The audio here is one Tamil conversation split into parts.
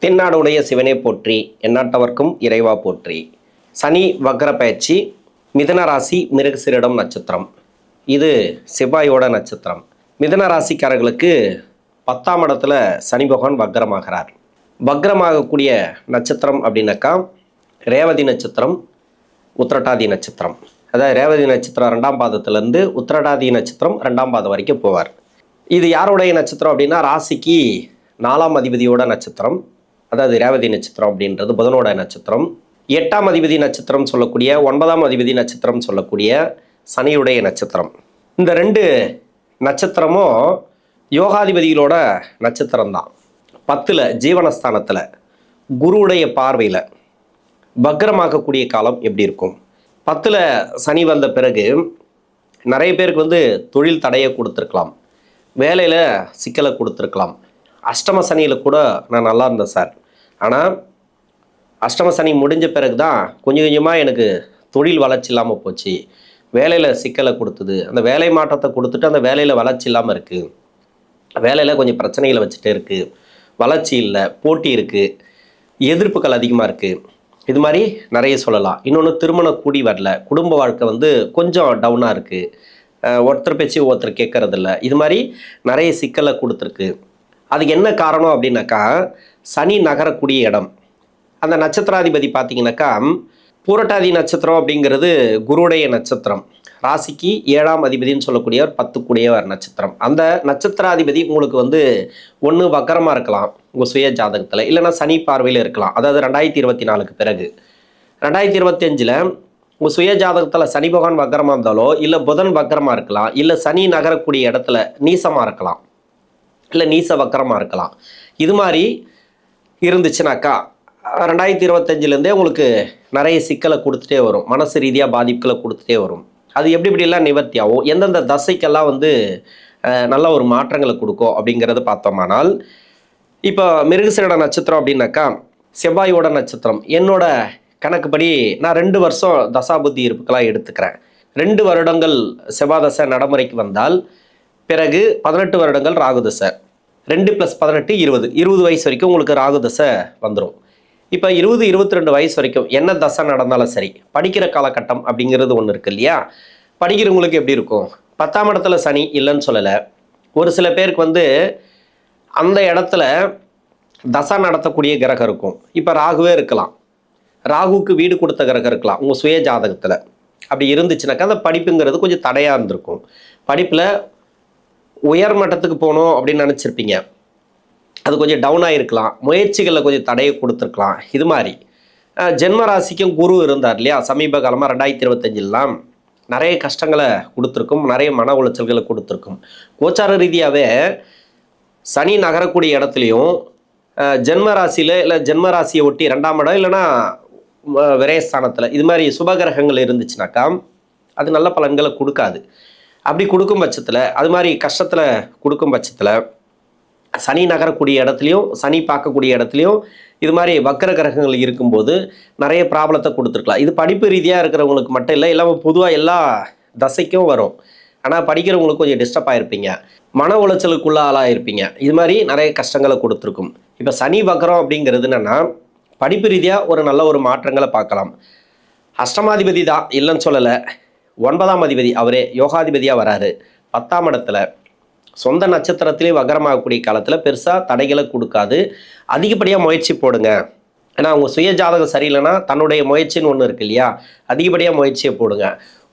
தென்னாடுடைய சிவனே போற்றி, எந்நாட்டவர்க்கும் இறைவா போற்றி. சனி வக்ர பயிற்சி, மிதுன ராசி, மிருகசீரிடம் நட்சத்திரம். இது செவ்வாயோட நட்சத்திரம். மிதுன ராசிக்காரர்களுக்கு 10ஆம் இடத்துல சனி பகவான் வக்ரமாகிறார். வக்ரமாகக்கூடிய நட்சத்திரம் அப்படின்னாக்கா ரேவதி நட்சத்திரம், உத்திரட்டாதி நட்சத்திரம். அதாவது ரேவதி நட்சத்திரம் 2ஆம் பாதத்திலேருந்து உத்திரட்டாதி நட்சத்திரம் 2ஆம் பாதம் வரைக்கும் போவார். இது யாருடைய நட்சத்திரம் அப்படின்னா ராசிக்கு 4ஆம் அதிபதியோட நட்சத்திரம். அதாவது ரேவதி நட்சத்திரம் அப்படின்றது புதனோட நட்சத்திரம். 8ஆம் அதிபதி நட்சத்திரம் சொல்லக்கூடிய 9ஆம் அதிபதி நட்சத்திரம் சொல்லக்கூடிய சனியுடைய நட்சத்திரம். இந்த 2 நட்சத்திரமும் யோகாதிபதிகளோட நட்சத்திரம் தான். 10ல் ஜீவனஸ்தானத்தில் குருவுடைய பார்வையில் வக்ரமாகக்கூடிய காலம் எப்படி இருக்கும்? 10ல் சனி வந்த பிறகு நிறைய பேருக்கு தொழில் தடையை கொடுத்துருக்கலாம், வேலையில் சிக்கலை கொடுத்துருக்கலாம். அஷ்டம சனியில் கூட நான் நல்லா இருந்தேன் சார், ஆனால் அஷ்டம சனி முடிஞ்ச பிறகு தான் கொஞ்சம் கொஞ்சமாக எனக்கு தொழில் வளர்ச்சி இல்லாமல் போச்சு, வேலையில் சிக்கலை கொடுத்தது, அந்த வேலை மாற்றத்தை கொடுத்துட்டு அந்த வேலையில் வளர்ச்சி இல்லாமல் இருக்குது, வேலையில் கொஞ்சம் பிரச்சனைகளை வச்சுட்டே இருக்குது, வளர்ச்சி இல்லை, போட்டி இருக்குது, எதிர்ப்புகள் அதிகமாக இருக்குது. இது மாதிரி நிறைய சொல்லலாம். இன்னொன்று திருமணம் கூடி வரல, குடும்ப வாழ்க்கை கொஞ்சம் டவுனாக இருக்குது, ஒருத்தர் பேச்சு ஒருத்தர் கேட்கறதில்ல, இது மாதிரி நிறைய சிக்கலை கொடுத்துருக்கு. அதுக்கு என்ன காரணம் அப்படின்னாக்கா சனி நகரக்கூடிய இடம். அந்த நட்சத்திராதிபதி பார்த்தீங்கன்னாக்கா பூரட்டாதி நட்சத்திரம் அப்படிங்கிறது குருடைய நட்சத்திரம். ராசிக்கு 7ஆம் அதிபதினு சொல்லக்கூடியவர் 10 நட்சத்திரம். அந்த நட்சத்திராதிபதி உங்களுக்கு ஒன்று வக்கரமாக இருக்கலாம் உங்கள் சுய ஜாதகத்தில், இல்லைன்னா சனி பார்வையில் இருக்கலாம். அதாவது 2024க்கு பிறகு 2025ல் உங்கள் சுய ஜாதகத்தில் சனி பகவான் வக்கரமாக இருந்தாலோ, இல்லை புதன் வக்கரமாக இருக்கலாம், இல்லை சனி நகரக்கூடிய இடத்துல நீசமாக இருக்கலாம், இல்லை நீச வக்கரமாக இருக்கலாம். இது மாதிரி இருந்துச்சுனாக்கா 2025லேருந்தே உங்களுக்கு நிறைய சிக்கலை கொடுத்துட்டே வரும், மனசு ரீதியாக பாதிப்புகளை கொடுத்துட்டே வரும். அது எப்படிலாம் நிவர்த்தி ஆகும், எந்தெந்த தசைக்கெல்லாம் நல்ல ஒரு மாற்றங்களை கொடுக்கும் அப்படிங்கிறத பார்த்தோமானால், இப்போ மிருகசீரிட நட்சத்திரம் அப்படின்னாக்கா செவ்வாயோட நட்சத்திரம். என்னோட கணக்குப்படி நான் 2 வருஷம் தசாபுத்தி இருப்புக்கெல்லாம் எடுத்துக்கிறேன். 2 வருடங்கள் செவ்வாய் தசை நடைமுறைக்கு வந்தால் பிறகு 18 வருடங்கள் ராகுதசை. 2 + 18 20 வயசு வரைக்கும் உங்களுக்கு ராகுதசை வந்துடும். இப்போ 20-22 வயசு வரைக்கும் என்ன தசை நடந்தாலும் சரி, படிக்கிற காலகட்டம் அப்படிங்கிறது ஒன்று இருக்குது இல்லையா? படிக்கிறவங்களுக்கு எப்படி இருக்கும்? 10ஆம் இடத்துல சனி இல்லைன்னு சொல்லலை. ஒரு சில பேருக்கு அந்த இடத்துல தசை நடத்தக்கூடிய கிரகம் இருக்கும். இப்போ ராகுவே இருக்கலாம், ராகுவுக்கு வீடு கொடுத்த கிரகம் இருக்கலாம் உங்கள் சுய ஜாதகத்தில். அப்படி இருந்துச்சுனாக்கா அந்த படிப்புங்கிறது கொஞ்சம் தடையாக இருந்திருக்கும். படிப்பில் உயர் மட்டத்துக்கு போகணும் அப்படின்னு நினச்சிருப்பீங்க, அது கொஞ்சம் டவுனாக இருக்கலாம், முயற்சிகளில் கொஞ்சம் தடையை கொடுத்துருக்கலாம். இது மாதிரி ஜென்ம ராசிக்கும் குரு இருந்தார் இல்லையா? சமீப காலமாக 2025லாம் நிறைய கஷ்டங்களை கொடுத்துருக்கும், நிறைய மன உளைச்சல்களை கொடுத்துருக்கும். கோச்சார ரீதியாகவே சனி நகரக்கூடிய இடத்துலையும் ஜென்ம ராசியில், இல்லை ஜென்ம ராசியை ஒட்டி 2ஆம் இடம், இல்லைன்னா விரயஸ்தானத்தில் இது மாதிரி சுபகிரகங்கள் இருந்துச்சுனாக்கா அது நல்ல பலன்களை கொடுக்காது. அப்படி கொடுக்கும் பட்சத்தில், அது மாதிரி கஷ்டத்தில் கொடுக்கும் பட்சத்தில் சனி நகரக்கூடிய இடத்துலையும் சனி பார்க்கக்கூடிய இடத்துலையும் இது மாதிரி வக்கர கிரகங்கள் இருக்கும்போது நிறைய ப்ராப்ளத்தை கொடுத்துருக்கலாம். இது படிப்பு ரீதியாக இருக்கிறவங்களுக்கு மட்டும் இல்லை, இல்லாமல் பொதுவாக எல்லா தசைக்கும் வரும். ஆனால் படிக்கிறவங்களுக்கு கொஞ்சம் டிஸ்டர்ப் ஆகிருப்பீங்க, மன உளைச்சலுக்குள்ள ஆளாக இருப்பீங்க. இது மாதிரி நிறைய கஷ்டங்களை கொடுத்துருக்கும். இப்போ சனி வக்கரம் அப்படிங்கிறது என்னென்னா படிப்பு ரீதியாக ஒரு நல்ல ஒரு மாற்றங்களை பார்க்கலாம். அஷ்டமாதிபதி தான் இல்லைன்னு சொல்லலை, 9ஆம் அதிபதி அவரே யோகாதிபதியாக வராரு. 10ஆம் இடத்துல சொந்த நட்சத்திரத்திலே வக்கரமாகக்கூடிய காலத்தில் பெருசாக தடைகளை கொடுக்காது. அதிகப்படியாக முயற்சி போடுங்க. ஏன்னா உங்கள் சுய ஜாதகம் சரியில்லைன்னா தன்னுடைய முயற்சின்னு ஒன்று இருக்கு இல்லையா? அதிகப்படியாக முயற்சியை போடுங்க.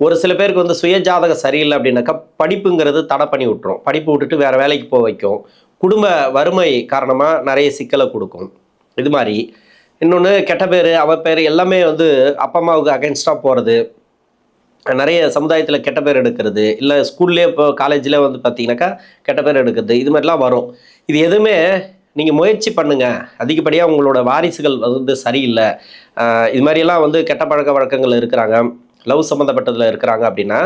ஒரு சில பேருக்கு சுய ஜாதகம் சரியில்லை அப்படின்னாக்கா படிப்புங்கிறது தடை பண்ணி விட்டுரும். படிப்பு விட்டுட்டு வேறு வேலைக்கு போக வைக்கும். குடும்ப வறுமை காரணமாக நிறைய சிக்கலை கொடுக்கும். இது மாதிரி இன்னொன்று கெட்ட பேர், அவ பேர் எல்லாமே அப்பா அம்மாவுக்கு அகென்ஸ்டாக போகிறது, நிறைய சமுதாயத்தில் கெட்ட பேர் எடுக்கிறது, இல்லை ஸ்கூல்லே இப்போ காலேஜில் பார்த்தீங்கன்னாக்கா கெட்ட பேர் எடுக்கிறது, இது மாதிரிலாம் வரும். இது எதுவுமே நீங்கள் முயற்சி பண்ணுங்கள். அதிகப்படியாக உங்களோட வாரிசுகள் சரியில்லை, இது மாதிரியெல்லாம் கெட்ட பழக்க வழக்கங்கள் இருக்கிறாங்க, லவ் சம்மந்தப்பட்டதில் இருக்கிறாங்க அப்படின்னா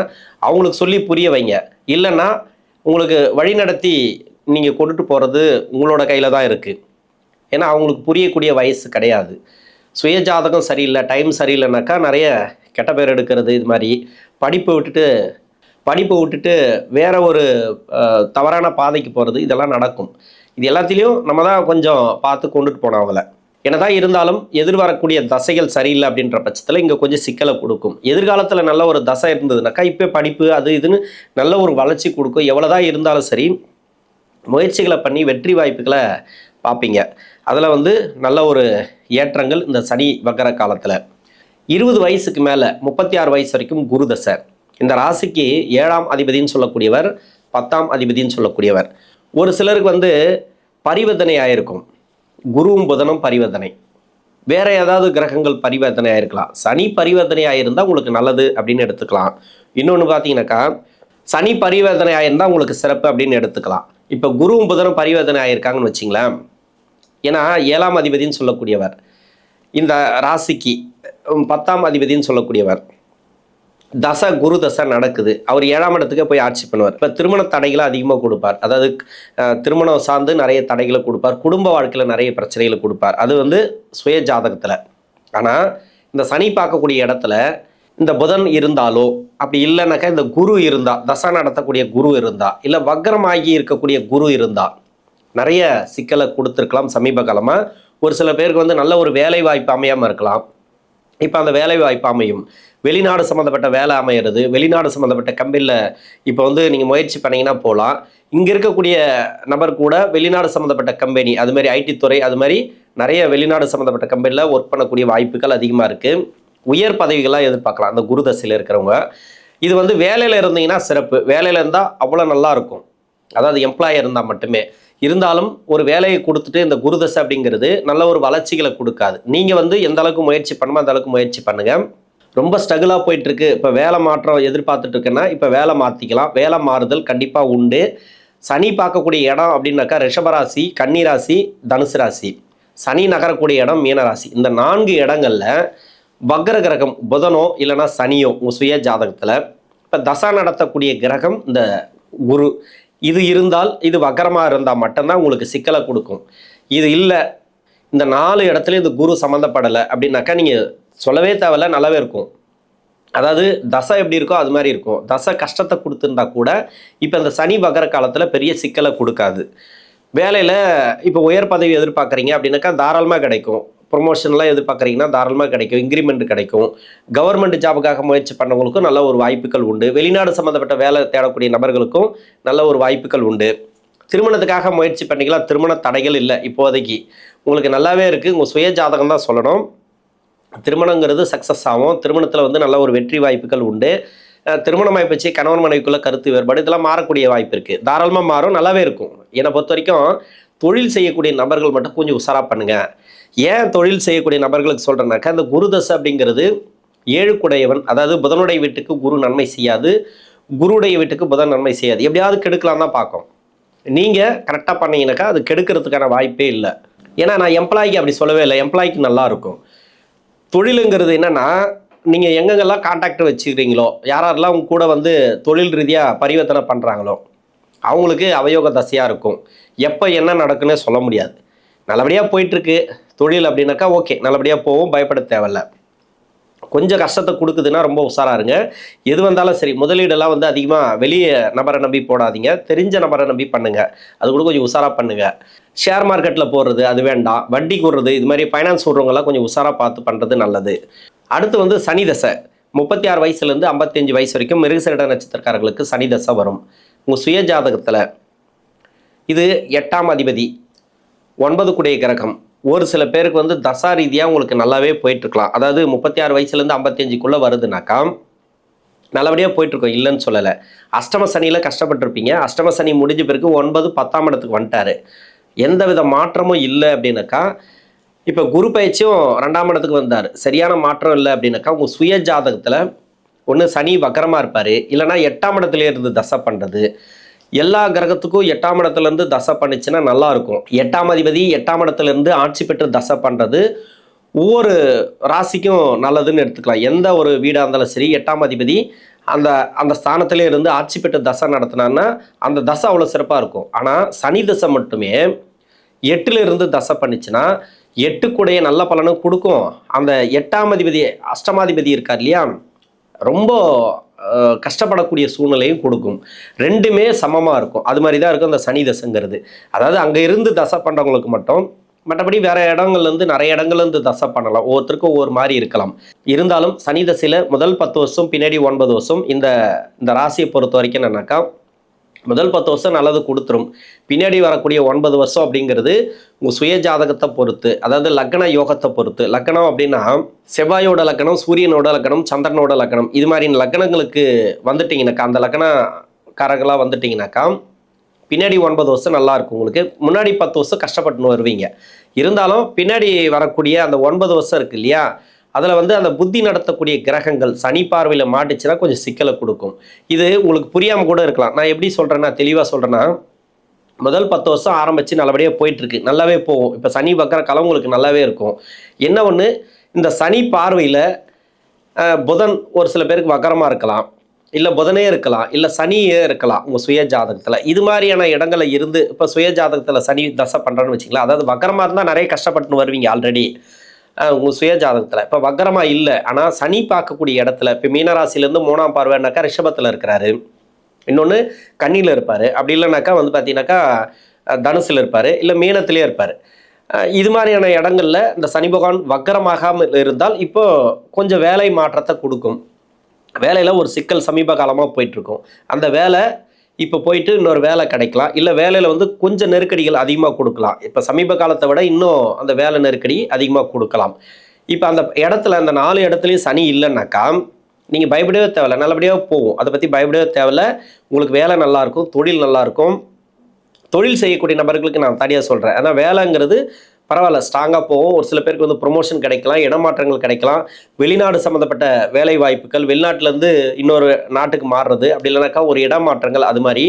அவங்களுக்கு சொல்லி புரிய வைங்க. இல்லைன்னா உங்களுக்கு வழிநடத்தி நீங்கள் கொண்டுட்டு போகிறது உங்களோட கையில் தான் இருக்குது. ஏன்னா அவங்களுக்கு புரியக்கூடிய வயசு கிடையாது. சுய ஜாதகம் சரியில்லை, டைம் சரியில்லைனாக்கா நிறைய கெட்ட பேர் எடுக்கிறது, இது மாதிரி படிப்பை விட்டுட்டு வேற ஒரு தவறான பாதைக்கு போகிறது, இதெல்லாம் நடக்கும். இது எல்லாத்திலையும் நம்ம தான் கொஞ்சம் பார்த்து கொண்டுட்டு போனோம் அவங்கள. என்னதான் இருந்தாலும் எதிர்வரக்கூடிய தசைகள் சரியில்லை அப்படின்ற பட்சத்தில் இங்கே கொஞ்சம் சிக்கலை கொடுக்கும். எதிர்காலத்தில் நல்ல ஒரு தசை இருந்ததுனாக்கா இப்போ படிப்பு அது இதுன்னு நல்ல ஒரு வளர்ச்சி கொடுக்கும். எவ்வளோதான் இருந்தாலும் சரி முயற்சிகளை பண்ணி வெற்றி வாய்ப்புகளை பார்ப்பீங்க. அதில் வந்து நல்ல ஒரு ஏற்றங்கள் இந்த சனி வக்கர காலத்தில். 20 வயசுக்கு மேலே 36 வயசு வரைக்கும் குரு தசை. இந்த ராசிக்கு 7ஆம் அதிபதினு சொல்லக்கூடியவர், 10ஆம் அதிபதினு சொல்லக்கூடியவர். ஒரு சிலருக்கு வந்து பரிவர்த்தனை ஆயிருக்கும். குருவும் புதனும் பரிவர்த்தனை, வேற ஏதாவது கிரகங்கள் பரிவர்த்தனை ஆயிருக்கலாம். சனி பரிவர்த்தனை ஆயிருந்தால் உங்களுக்கு நல்லது அப்படின்னு எடுத்துக்கலாம். இன்னொன்று பார்த்தீங்கன்னாக்கா சனி பரிவர்த்தனை ஆயிருந்தால் உங்களுக்கு சிறப்பு அப்படின்னு எடுத்துக்கலாம். இப்போ குருவும் புதனும் பரிவர்த்தனை ஆயிருக்காங்கன்னு வச்சிங்களேன். ஏன்னா 7ஆம் அதிபதினு சொல்லக்கூடியவர் இந்த ராசிக்கு 10ஆம் அதிபதினு சொல்லக்கூடியவர் தசை குரு தசை நடக்குது. அவர் 7ஆம் இடத்துக்கே போய் ஆட்சி பண்ணுவார். இப்போ திருமண தடைகளை அதிகமாக கொடுப்பார். அதாவது திருமணம் சார்ந்து நிறைய தடைகளை கொடுப்பார். குடும்ப வாழ்க்கையில் நிறைய பிரச்சனைகளை கொடுப்பார். அது வந்து சுய ஜாதகத்தில். ஆனால் இந்த சனி பார்க்கக்கூடிய இடத்துல இந்த புதன் இருந்தாலோ அப்படி இல்லைனாக்கா இந்த குரு இருந்தால், தசை நடத்தக்கூடிய குரு இருந்தால், இல்லை வக்ரமாகி இருக்கக்கூடிய குரு இருந்தால் நிறைய சிக்கலை கொடுத்துருக்கலாம். சமீப காலமாக ஒரு சில பேருக்கு வந்து நல்ல ஒரு வேலை வாய்ப்பு அமையாமல் இருக்கலாம். இப்போ அந்த வேலை வாய்ப்பு அமையும். வெளிநாடு சம்மந்தப்பட்ட வேலை அமையிறது, வெளிநாடு சம்மந்தப்பட்ட கம்பெனியில் இப்போ வந்து நீங்கள் முயற்சி பண்ணிங்கன்னா போகலாம். இங்கே இருக்கக்கூடிய நபர் கூட வெளிநாடு சம்மந்தப்பட்ட கம்பெனி, அது மாதிரி ஐடி துறை, அது மாதிரி நிறைய வெளிநாடு சம்மந்தப்பட்ட கம்பெனியில் ஒர்க் பண்ணக்கூடிய வாய்ப்புகள் அதிகமாக இருக்குது. உயர் பதவிகளாக எதிர்பார்க்கலாம் அந்த குரு தசையில் இருக்கிறவங்க. இது வந்து வேலையில் இருந்தீங்கன்னா சிறப்பு. வேலையில் இருந்தால் அவ்வளோ நல்லா இருக்கும். அதாவது எம்ப்ளாயர் இருந்தால் மட்டுமே. இருந்தாலும் ஒரு வேலையை கொடுத்துட்டு இந்த குரு தசை அப்படிங்கிறது நல்ல ஒரு வளர்ச்சிகளை கொடுக்காது. நீங்கள் வந்து எந்த அளவுக்கு முயற்சி பண்ணுமோ அந்த அளவுக்கு முயற்சி பண்ணுங்கள். ரொம்ப ஸ்ட்ரகிளாக போயிட்டுருக்கு, இப்போ வேலை மாற்றம் எதிர்பார்த்துட்டு இருக்குன்னா இப்போ வேலை மாற்றிக்கலாம். வேலை மாறுதல் கண்டிப்பாக உண்டு. சனி பார்க்கக்கூடிய இடம் அப்படின்னாக்கா ரிஷபராசி, கன்னிராசி, தனுசு ராசி. சனி நகரக்கூடிய இடம் மீனராசி. இந்த 4 இடங்களில் வக்ர கிரகம் புதனோ இல்லைனா சனியோ உங்கள் சுய ஜாதகத்தில் இப்போ தசா நடத்தக்கூடிய கிரகம் இந்த குரு இது இருந்தால், இது வக்ரமாக இருந்தால் மட்டும்தான் உங்களுக்கு சிக்கலை கொடுக்கும். இது இல்லை, இந்த 4 இடத்துல இந்த குரு சம்மந்தப்படலை அப்படின்னாக்கா நீங்கள் சொல்லவே தேவையில்ல, நல்லாவே இருக்கும். அதாவது தசை எப்படி இருக்கோ அது மாதிரி இருக்கும். தசை கஷ்டத்தை கொடுத்துருந்தா கூட இப்போ இந்த சனி வக்ர காலத்தில் பெரிய சிக்கலை கொடுக்காது. வேலையில் இப்போ உயர் பதவி எதிர்பார்க்குறீங்க அப்படின்னாக்கா தாராளமாக கிடைக்கும். ப்ரொமோஷன்லாம் எதிர்பார்க்குறீங்கன்னா தாராளமாக கிடைக்கும். இன்க்ரிமெண்ட் கிடைக்கும். கவர்மெண்ட் ஜாபுக்காக முயற்சி பண்ணவங்களுக்கும் நல்ல ஒரு வாய்ப்புகள் உண்டு. வெளிநாடு சம்மந்தப்பட்ட வேலை தேடக்கூடிய நபர்களுக்கும் நல்ல ஒரு வாய்ப்புகள் உண்டு. திருமணத்துக்காக முயற்சி பண்ணிக்கலாம். திருமண தடைகள் இல்லை இப்போதைக்கு, உங்களுக்கு நல்லாவே இருக்குது. உங்கள் சுய ஜாதகம் தான் சொல்லணும். திருமணங்கிறது சக்ஸஸ் ஆகும். திருமணத்தில் வந்து நல்ல ஒரு வெற்றி வாய்ப்புகள் உண்டு. திருமணமாய் பற்றி கணவன் மனைவிக்குள்ள கருத்து வேறுபாடு இதெல்லாம் மாறக்கூடிய வாய்ப்பு இருக்குது. தாராளமாக மாறும், நல்லாவே இருக்கும். என்னை பொறுத்த வரைக்கும் தொழில் செய்யக்கூடிய நபர்கள் மட்டும் கொஞ்சம் உஷாராக பண்ணுங்கள். ஏன் தொழில் செய்யக்கூடிய நபர்களுக்கு சொல்கிறேன்னாக்கா இந்த குரு தசை அப்படிங்கிறது 7 குடையவன். அதாவது புதனுடைய வீட்டுக்கு குரு நன்மை செய்யாது, குருடைய வீட்டுக்கு புதன் நன்மை செய்யாது. எப்படியாவது கெடுக்கலாம் தான் பார்க்கும். நீங்கள் கரெக்டாக பண்ணீங்கன்னாக்கா அது கெடுக்கிறதுக்கான வாய்ப்பே இல்லை. ஏன்னா நான் எம்ப்ளாய்க்கு அப்படி சொல்லவே இல்லை. எம்ப்ளாய்க்கு நல்லா இருக்கும். தொழிலுங்கிறது என்னென்னா நீங்கள் எங்கெங்கெல்லாம் கான்டாக்ட் வச்சுக்கிறீங்களோ, யாரெல்லாம் உங்க கூட வந்து தொழில் ரீதியாக பரிவர்த்தனை பண்ணுறாங்களோ அவங்களுக்கு அவயோக தசையாக இருக்கும். எப்போ என்ன நடக்குன்னே சொல்ல முடியாது. நல்லபடியாக போயிட்டுருக்கு தொழில் அப்படின்னாக்கா ஓகே, நல்லபடியாக போகும், பயப்பட தேவையில்ல. கொஞ்சம் கஷ்டத்தை கொடுக்குதுன்னா ரொம்ப உஷாராக இருங்க. எது வந்தாலும் சரி, முதலீடெல்லாம் வந்து அதிகமாக வெளியே நபரை நம்பி போடாதீங்க. தெரிஞ்ச நபரை நம்பி பண்ணுங்கள். அது கூட கொஞ்சம் உஷாராக பண்ணுங்கள். ஷேர் மார்க்கெட்டில் போடுறது அது வேண்டாம். வட்டி கூடுறது இது மாதிரி ஃபைனான்ஸ் விடுறவங்கலாம் கொஞ்சம் உஷாராக பார்த்து பண்ணுறது நல்லது. அடுத்து வந்து சனி தசை 36 வயசுலேருந்து 55 வயசு வரைக்கும் மிருகசீரிட நட்சத்திரக்காரர்களுக்கு சனி தசை வரும். உங்கள் சுய ஜாதகத்தில் இது 8ஆம் அதிபதி, 9 குடைய கிரகம். ஒரு சில பேருக்கு வந்து தசா ரீதியாக உங்களுக்கு நல்லாவே போயிட்டுருக்கலாம். அதாவது 36 வயசுலேருந்து 55க்குள்ளே வருதுனாக்கா நல்லபடியாக போயிட்டுருக்கோம், இல்லைன்னு சொல்லலை. அஷ்டம சனியில் கஷ்டப்பட்டுருப்பீங்க. அஷ்டம சனி முடிஞ்ச பிறகு 9 10ஆம் இடத்துக்கு வந்துட்டார். எந்த வித மாற்றமும் இல்லை அப்படின்னாக்கா இப்போ குரு பயிற்சியும் 2ஆம் இடத்துக்கு வந்தார். சரியான மாற்றம் இல்லை அப்படின்னாக்கா உங்கள் சுய ஜாதகத்தில் ஒன்று சனி வக்கரமாக இருப்பார், இல்லைனா 8ஆம் இடத்துல இருந்து தசை பண்ணுறது. எல்லா கிரகத்துக்கும் 8ஆம் இடத்துலேருந்து தசை பண்ணிச்சுன்னா நல்லாயிருக்கும். 8ஆம் அதிபதி 8ஆம் இடத்துலேருந்து ஆட்சி பெற்று தசை பண்ணுறது ஒவ்வொரு ராசிக்கும் நல்லதுன்னு எடுத்துக்கலாம். எந்த ஒரு வீடாக இருந்தாலும் சரி 8ஆம் அதிபதி அந்த ஸ்தானத்திலே இருந்து ஆட்சி பெற்று தசை நடத்தினான்னா அந்த தசை அவ்வளோ சிறப்பாக இருக்கும். ஆனால் சனி தசை மட்டுமே 8ல் இருந்து தசை பண்ணிச்சுன்னா 8 கூடைய நல்ல பலனும் கொடுக்கும். அந்த 8ஆம் அதிபதி அஷ்டமாதிபதி இருக்கார் இல்லையா, ரொம்ப கஷ்டப்படக்கூடிய சூழ்நிலையும் கொடுக்கும். ரெண்டுமே சமமாக இருக்கும். அது மாதிரி தான் இருக்கும் அந்த சனி தசைங்கிறது. அதாவது அங்கே இருந்து தசை பண்ணுறவங்களுக்கு மட்டும், மற்றபடி வேற இடங்கள்லேருந்து நிறைய இடங்கள்லேருந்து தசை பண்ணலாம். ஒவ்வொருத்தருக்கும் ஒவ்வொரு மாதிரி இருக்கலாம். இருந்தாலும் சனி தசையில் முதல் 10 வருஷம் பின்னாடி 9 வருஷம் இந்த ராசியை பொறுத்த வரைக்கும் என்னன்னாக்கா, முதல் 10 வருஷம் நல்லது கொடுத்துரும். பின்னாடி வரக்கூடிய 9 வருஷம் அப்படிங்கிறது உங்கள் சுய ஜாதகத்தை பொறுத்து, அதாவது லக்ன யோகத்தை பொறுத்து. லக்னம் அப்படின்னா செவ்வாயோட லக்னம், சூரியனோட லக்னம், சந்திரனோட லக்னம், இது மாதிரி லக்னங்களுக்கு வந்துட்டிங்கனாக்கா, அந்த லக்னக்காரர்களாக வந்துட்டிங்கனாக்கா பின்னாடி 9 வருஷம் நல்லா இருக்கும் உங்களுக்கு. முன்னாடி 10 வருஷம் கஷ்டப்பட்டுன்னு வருவீங்க. இருந்தாலும் பின்னாடி வரக்கூடிய அந்த 9 வருஷம் இருக்கு இல்லையா, அதில் அந்த புத்தி நடத்தக்கூடிய கிரகங்கள் சனி பார்வையில் மாட்டுச்சுன்னா கொஞ்சம் சிக்கலை கொடுக்கும். இது உங்களுக்கு புரியாமல் கூட இருக்கலாம். நான் எப்படி சொல்கிறேன்னா, தெளிவாக சொல்கிறேன்னா, முதல் 10 வருஷம் ஆரம்பித்து நல்லபடியாக போயிட்டுருக்கு, நல்லாவே போகும். இப்போ சனி வக்கர காலம் உங்களுக்கு நல்லாவே இருக்கும். என்ன ஒன்று, இந்த சனி பார்வையில் புதன் ஒரு சில பேருக்கு வக்கரமாக இருக்கலாம், இல்லை புதனே இருக்கலாம், இல்லை சனியே இருக்கலாம் உங்கள் சுய ஜாதகத்தில். இது மாதிரியான இடங்களில் இருந்து இப்போ சுய ஜாதகத்தில் சனி தசை பண்ணுறேன்னு வச்சுக்கலாம். அதாவது வக்கரமாக இருந்தால் நிறைய கஷ்டப்பட்டுன்னு வருவீங்க ஆல்ரெடி உங்கள் சுய ஜாதகத்தில். இப்போ வக்கரமாக இல்லை, ஆனால் சனி பார்க்கக்கூடிய இடத்துல, இப்போ மீனராசிலேருந்து 3ஆம் பார்வைனாக்கா ரிஷபத்தில் இருக்கிறாரு, இன்னொன்று கன்னியில் இருப்பார், அப்படி இல்லைனாக்கா பார்த்தீங்கன்னாக்கா தனுசில் இருப்பார், இல்லை மீனத்திலே இருப்பார். இது மாதிரியான இடங்களில் இந்த சனி பகவான் வக்கரமாகாமல் இருந்தால் இப்போ கொஞ்சம் வேலை மாற்றத்தை கொடுக்கும். வேலையில் ஒரு சிக்கல் சமீப காலமாக போயிட்டுருக்கும். அந்த வேலை இப்போ போயிட்டு இன்னொரு வேலை கிடைக்கலாம், இல்லை வேலையில் கொஞ்சம் நெருக்கடிகள் அதிகமாக கொடுக்கலாம். இப்போ சமீப காலத்தை விட இன்னும் அந்த வேலை நெருக்கடி அதிகமாக கொடுக்கலாம். இப்போ அந்த இடத்துல அந்த 4 இடத்துலையும் சனி இல்லைன்னாக்கா நீங்கள் பயப்படவே தேவையில்லை, நல்லபடியாக போகும். அதை பற்றி பயப்படவே தேவையில்லை. உங்களுக்கு வேலை நல்லாயிருக்கும், தொழில் நல்லாயிருக்கும். தொழில் செய்யக்கூடிய நபர்களுக்கு நான் தனியாக சொல்கிறேன். ஆனால் வேலைங்கிறது பரவாயில்ல, ஸ்ட்ராங்காக போகும். ஒரு சில பேருக்கு ப்ரொமோஷன் கிடைக்கலாம், இடமாற்றங்கள் கிடைக்கலாம், வெளிநாடு சம்மந்தப்பட்ட வேலை வாய்ப்புகள், வெளிநாட்டிலேருந்து இன்னொரு நாட்டுக்கு மாறுறது, அப்படி இல்லைனாக்கா ஒரு இடமாற்றங்கள், அது மாதிரி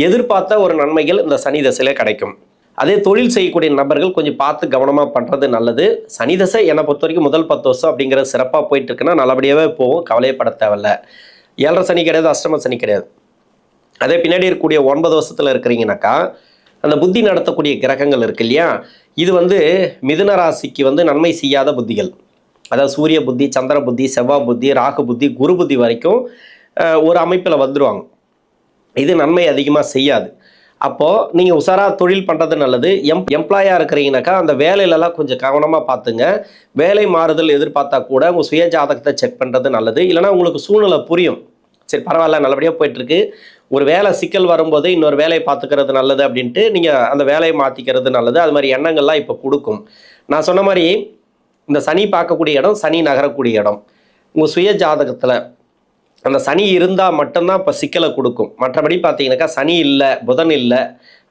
எதிர்பார்த்த ஒரு நன்மைகள் இந்த சனி தசையிலே கிடைக்கும். அதே தொழில் செய்யக்கூடிய நபர்கள் கொஞ்சம் பார்த்து கவனமாக பண்ணுறது நல்லது. சனி தசை என்னை பொறுத்த வரைக்கும் முதல் 10 வருஷம் அப்படிங்கிறது சிறப்பாக போயிட்டு இருக்குன்னா நல்லபடியாகவே போகும், கவலையப்பட தேவையில்ல. 7.5 சனி கிடையாது, அஷ்டம சனி கிடையாது. அதே பின்னாடி இருக்கக்கூடிய 9 வருஷத்தில் இருக்கிறீங்கனாக்கா அந்த புத்தி நடத்தக்கூடிய கிரகங்கள் இருக்கு இல்லையா, இது மிதுன ராசிக்கு நன்மை செய்யாத புத்திகள். அதாவது சூரிய புத்தி, சந்திர புத்தி, செவ்வாய் புத்தி, ராகு புத்தி, குரு புத்தி வரைக்கும் ஒரு அமைப்பில் வந்துடுவாங்க. இது நன்மை அதிகமாக செய்யாது. அப்போது நீங்கள் உசாராக தொழில் பண்ணுறது நல்லது. எம்ப்ளாயாக இருக்கிறீங்கனாக்கா அந்த வேலையிலலாம் கொஞ்சம் கவனமாக பார்த்துங்க. வேலை மாறுதல் எதிர்பார்த்தா கூட உங்கள் சுய ஜாதகத்தை செக் பண்ணுறது நல்லது. இல்லைனா உங்களுக்கு சூழ்நிலை புரியும், சரி பரவாயில்ல நல்லபடியாக போயிட்டுருக்கு, ஒரு வேலை சிக்கல் வரும்போது இன்னொரு வேலையை பார்த்துக்கிறது நல்லது அப்படின்ட்டு நீங்கள் அந்த வேலையை மாற்றிக்கிறது நல்லது. அது மாதிரி எண்ணங்கள்லாம் இப்போ கொடுக்கும். நான் சொன்ன மாதிரி இந்த சனி பார்க்கக்கூடிய இடம், சனி நகரக்கூடிய இடம், உங்கள் சுய ஜாதகத்தில் அந்த சனி இருந்தால் மட்டும்தான் இப்போ சிக்கலை கொடுக்கும். மற்றபடி பார்த்தீங்கன்னாக்கா சனி இல்லை, புதன் இல்லை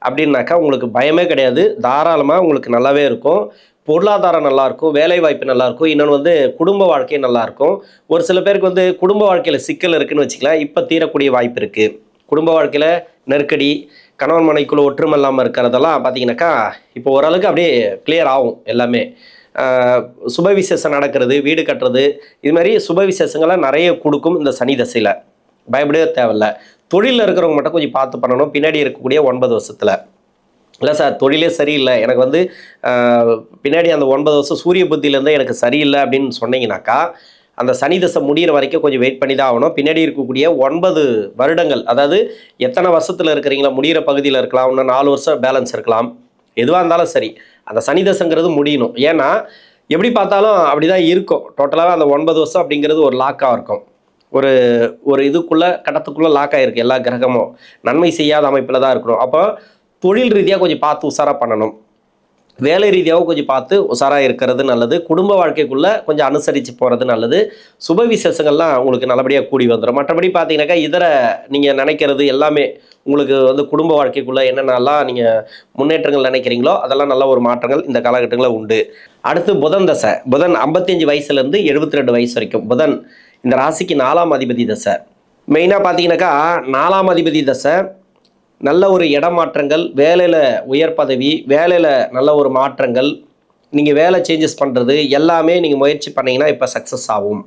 அப்படின்னாக்கா உங்களுக்கு பயமே கிடையாது. தாராளமாக உங்களுக்கு நல்லாவே இருக்கும். பொருளாதாரம் நல்லாயிருக்கும், வேலை வாய்ப்பு நல்லாயிருக்கும், இன்னொன்று குடும்ப வாழ்க்கை நல்லாயிருக்கும். ஒரு சில பேருக்கு குடும்ப வாழ்க்கையில் சிக்கல் இருக்குதுன்னு வச்சுக்கலாம், இப்போ தீரக்கூடிய வாய்ப்பு இருக்குது. குடும்ப வாழ்க்கையில் நெருக்கடி, கணவன் மனைக்குள்ள ஒற்றுமை இல்லாமல் இருக்கிறதெல்லாம் பார்த்தீங்கன்னாக்கா இப்போ ஓரளவுக்கு அப்படியே கிளியர் ஆகும் எல்லாமே. சுப விசேஷம் நடக்கிறது, வீடு கட்டுறது, இது மாதிரி சுப விசேஷங்கள்லாம் நிறைய கொடுக்கும் இந்த சனி தசையில். பயப்படவே தேவையில்லை. தொழிலில் இருக்கிறவங்க மட்டும் கொஞ்சம் பார்த்து பண்ணணும் பின்னாடி இருக்கக்கூடிய 9 வருஷத்தில். இல்லை சார் தொழிலே சரியில்லை, எனக்கு பின்னாடி அந்த 9 வருஷம் சூரிய புத்தியிலேருந்து எனக்கு சரியில்லை அப்படின்னு சொன்னீங்கன்னாக்கா அந்த சனி தசை முடிகிற வரைக்கும் கொஞ்சம் வெயிட் பண்ணி தான் ஆகணும். பின்னாடி இருக்கக்கூடிய 9 வருடங்கள், அதாவது எத்தனை வருஷத்தில் இருக்கிறீங்களா, முடிகிற பகுதியில் இருக்கலாம், இன்னும் 4 வருஷம் பேலன்ஸ் இருக்கலாம், எதுவாக இருந்தாலும் சரி அந்த சனி தசைங்கிறது முடியணும். ஏன்னா எப்படி பார்த்தாலும் அப்படி தான் இருக்கும். டோட்டலாகவே அந்த 9 வருஷம் அப்படிங்கிறது ஒரு லாக்காக இருக்கும். ஒரு இதுக்குள்ளே கட்டத்துக்குள்ளே லாக் ஆகிருக்கு. எல்லா கிரகமும் நன்மை செய்யாத அமைப்பில் தான் இருக்கணும். அப்போ தொழில் ரீதியாக கொஞ்சம் பார்த்து உஷாராக பண்ணணும், வேலை ரீதியாகவும் கொஞ்சம் பார்த்து உஷாராக இருக்கிறது நல்லது. குடும்ப வாழ்க்கைக்குள்ளே கொஞ்சம் அனுசரித்து போகிறது நல்லது. சுப விசேஷங்கள்லாம் உங்களுக்கு நல்லபடியாக கூடி வந்துடும். மற்றபடி பார்த்தீங்கன்னாக்கா இதர நீங்கள் நினைக்கிறது எல்லாமே உங்களுக்கு குடும்ப வாழ்க்கைக்குள்ளே என்னென்னலாம் நீங்கள் முன்னேற்றங்கள் நினைக்கிறீங்களோ அதெல்லாம் நல்ல ஒரு மாற்றங்கள் இந்த காலகட்டங்களில் உண்டு. அடுத்து புதன் தசை. புதன் 55 வயசுலேருந்து 72 வயசு வரைக்கும் புதன் இந்த ராசிக்கு 4ஆம் அதிபதி தசை. மெயினாக பார்த்தீங்கன்னாக்கா 4ஆம் அதிபதி தசை நல்ல ஒரு இடமாற்றங்கள், வேலையில் உயர் பதவி, வேலையில் நல்ல ஒரு மாற்றங்கள், நீங்கள் வேலை சேஞ்சஸ் பண்ணுறது எல்லாமே நீங்கள் முயற்சி பண்ணிங்கன்னா இப்போ சக்ஸஸ் ஆகும்.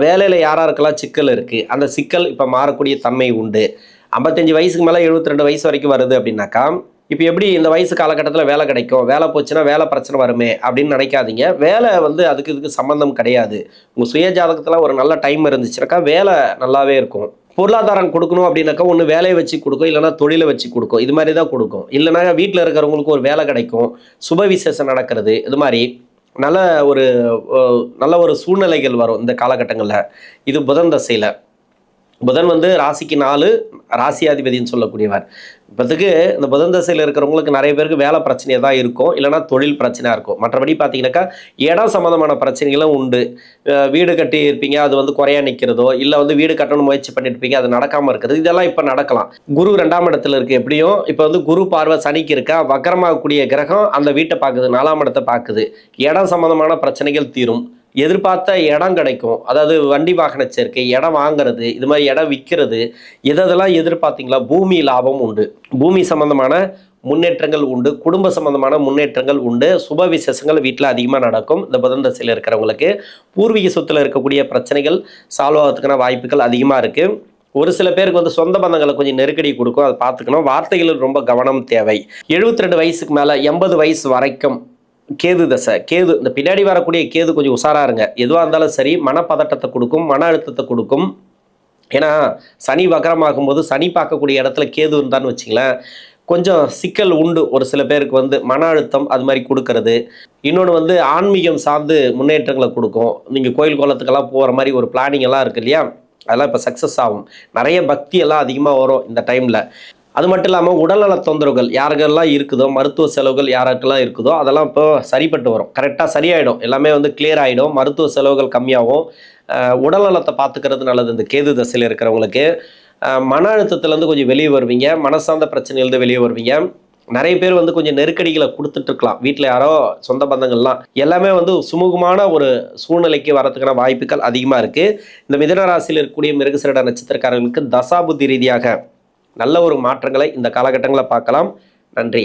வேலையில் யாராருக்கெல்லாம் சிக்கல் இருக்குது அந்த சிக்கல் இப்போ மாறக்கூடிய தன்மை உண்டு. 55 வயசுக்கு மேலே 72 வயசு வரைக்கும் வருது அப்படின்னாக்கா இப்போ எப்படி இந்த வயசு காலகட்டத்தில் வேலை கிடைக்கும், வேலை போச்சுன்னா வேலை பிரச்சனை வருமே அப்படின்னு நினைக்காதீங்க. வேலை வந்து அதுக்கு இதுக்கு சம்மந்தம் கிடையாது. உங்கள் சுய ஜாதகத்தில் ஒரு நல்ல டைம் இருந்துச்சுனாக்கா வேலை நல்லாவே இருக்கும். பொருளாதாரம் கொடுக்கணும் அப்படின்னாக்கா ஒன்று வேலையை வச்சு கொடுக்கும், இல்லைனா தொழிலை வச்சு கொடுக்கும். இது மாதிரி தான் கொடுக்கும். இல்லைனா வீட்டில் இருக்கிறவங்களுக்கு ஒரு வேலை கிடைக்கும், சுப விசேஷம் நடக்கிறது, இது மாதிரி நல்ல ஒரு நல்ல ஒரு சூழ்நிலைகள் வரும் இந்த காலகட்டங்களில். இது புதன் தசையில். புதன் வந்து ராசிக்கு 4 ராசியாதிபதினு சொல்லக்கூடியவர். இப்போதுக்கு இந்த புதன் தசையில் இருக்கிறவங்களுக்கு நிறைய பேருக்கு வேலை பிரச்சனையாக தான் இருக்கும், இல்லைனா தொழில் பிரச்சனையாக இருக்கும். மற்றபடி பார்த்தீங்கன்னாக்கா இடம் சம்மந்தமான பிரச்சனைகளும் உண்டு. வீடு கட்டி இருப்பீங்க, அது வந்து குறையா நிற்கிறதோ, இல்லை வந்து வீடு கட்டணும் முயற்சி பண்ணியிருப்பீங்க, அது நடக்காமல் இருக்கிறது, இதெல்லாம் இப்போ நடக்கலாம். குரு 2ஆம் இடத்துல இருக்குது. எப்படியும் இப்போ வந்து குரு பார்வை சனிக்கு இருக்கா, வக்கரமாகக்கூடிய கிரகம் அந்த வீட்டை பார்க்குது, 4ஆம் இடத்தை பார்க்குது. இடம் சம்மந்தமான பிரச்சனைகள் தீரும். எதிர்பார்த்த இடம் கிடைக்கும். அதாவது வண்டி வாகன சேர்க்கை, இடம் வாங்குறது, இது மாதிரி இடம் விற்கிறது, எதெல்லாம் எதிர்பார்த்தீங்களா பூமி லாபம் உண்டு, பூமி சம்பந்தமான முன்னேற்றங்கள் உண்டு, குடும்ப சம்பந்தமான முன்னேற்றங்கள் உண்டு, சுப விசேஷங்கள் வீட்டில் அதிகமாக நடக்கும். இந்த புதன் தசையில் இருக்கிறவங்களுக்கு பூர்வீக சொத்தில் இருக்கக்கூடிய பிரச்சனைகள் சால்வ் ஆகிறதுக்கான வாய்ப்புகள் அதிகமாக இருக்குது. ஒரு சில பேருக்கு வந்து சொந்த பந்தங்களை கொஞ்சம் நெருக்கடி கொடுக்கும், அதை பார்த்துக்கணும். வார்த்தைகள் ரொம்ப கவனம் தேவை. 72 வயசுக்கு மேலே 80 வயசு வரைக்கும் கேது தசை. கேது இந்த பின்னாடி வரக்கூடிய கேது கொஞ்சம் உஷாராக இருங்க. எதுவாக இருந்தாலும் சரி மனப்பதட்டத்தை கொடுக்கும், மன அழுத்தத்தை கொடுக்கும். ஏன்னா சனி வக்கரமாகும் போது சனி பார்க்கக்கூடிய இடத்துல கேது இருந்தான்னு வச்சிங்களேன், கொஞ்சம் சிக்கல் உண்டு. ஒரு சில பேருக்கு வந்து மன அழுத்தம் அது மாதிரி கொடுக்கறது. இன்னொன்று வந்து ஆன்மீகம் சார்ந்து முன்னேற்றங்களை கொடுக்கும். நீங்கள் கோயில் கோலத்துக்கெல்லாம் போகிற மாதிரி ஒரு பிளானிங் எல்லாம் இருக்குது இல்லையா, அதெல்லாம் இப்போ சக்ஸஸ் ஆகும். நிறைய பக்தி எல்லாம் அதிகமாக வரும் இந்த டைமில். அது மட்டும் இல்லாமல் உடல்நல தொந்தரவுகள் யாருக்கெல்லாம் இருக்குதோ, மருத்துவ செலவுகள் யாருக்கெல்லாம் இருக்குதோ அதெல்லாம் இப்போ சரிப்பட்டு வரும். கரெக்டாக சரியாயிடும், எல்லாமே வந்து கிளியர் ஆகிடும். மருத்துவ செலவுகள் கம்மியாகும். உடல்நலத்தை பார்த்துக்கிறது நல்லது. இந்த கேது தசையில் இருக்கிறவங்களுக்கு மன அழுத்தத்துலேருந்து கொஞ்சம் வெளியே வருவீங்க, மனசார்ந்த பிரச்சனையிலேருந்து வெளியே வருவீங்க. நிறைய பேர் வந்து கொஞ்சம் நெருக்கடிகளை கொடுத்துட்ருக்கலாம், வீட்டில் யாரோ சொந்த பந்தங்கள்லாம். எல்லாமே வந்து சுமூகமான ஒரு சூழ்நிலைக்கு வரதுக்கான வாய்ப்புகள் அதிகமாக இருக்குது. இந்த மிதுன ராசியில் இருக்கக்கூடிய மிருகசீரிட நட்சத்திரக்காரர்களுக்கு தசாபுத்தி ரீதியாக நல்ல ஒரு மாற்றங்களை இந்த காலகட்டங்களில் பார்க்கலாம். நன்றி.